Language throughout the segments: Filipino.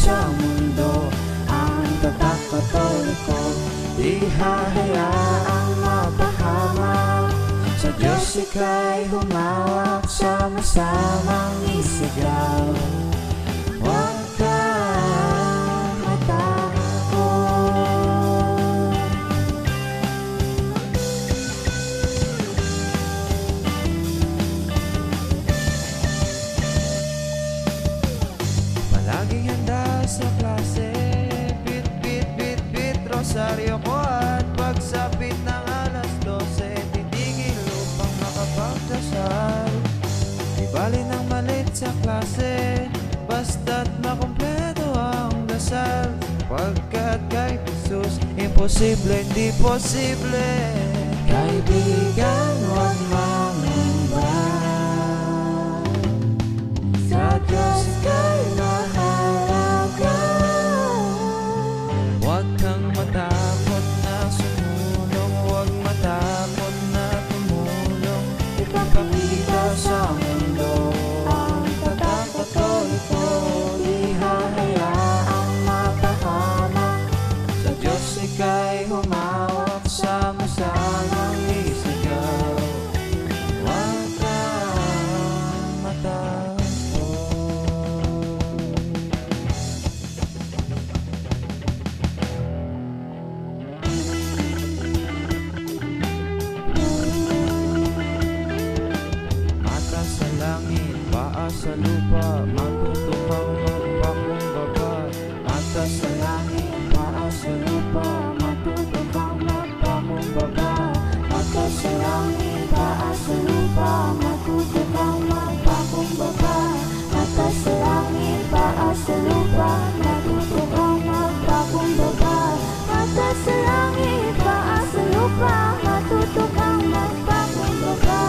Sa mundo ang tatak Katoliko, di hahayaang mapahamak. Sa Diyos ika'y humawak, sama-samang isigaw. Huwag kang matakot. Palaging handa sa klase, bit, bit, bit, bit, rosaryo ko at pagsapit ng alas 12, titigil upang makapagdasal. Di bali ng malit sa klase, basta't makumpleto ang dasal. Pagkat kay Jesus, imposible, hindi posible. Kaibigan, huwag mangamba, sa Diyos kay mahalaga. Huwag kang matakot na sumulong, huwag matakot na tumulong. Ipakita sa mundo ang tatak Katoliko, di hahayaang mapahamak. Sa Diyos ika'y humawak, sama-samang isigaw. Huwag kang matakot. Mata sa langit, paa sa lupa, matutupang magpakumbaba. Mata sa langit, paa sa lupa, matutupang magpakumbaba. Mata sa langit, paa sa lupa, matutupang magpakumbaba. Mata sa langit, paa sa lupa, matutupang magpakumbaba. Mata sa langit, paa sa lupa, matutupang magpakumbaba.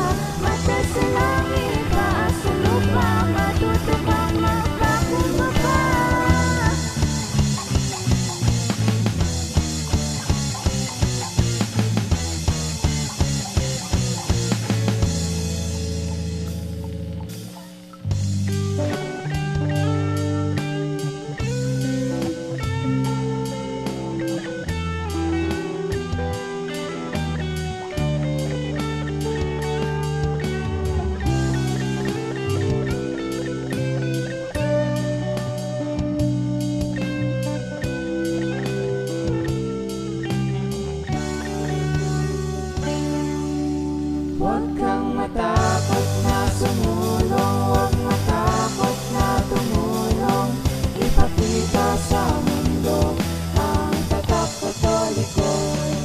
Mata sa langit, paa sa lupa, matutupang magpakumbaba. Huwag kang matakot na sumulong, huwag matakot na tumulong. Ipakita sa mundo ang tatak Katoliko,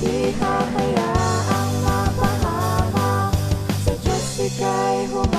di hahayaang mapahamak. Sa Diyos ika'y humawak,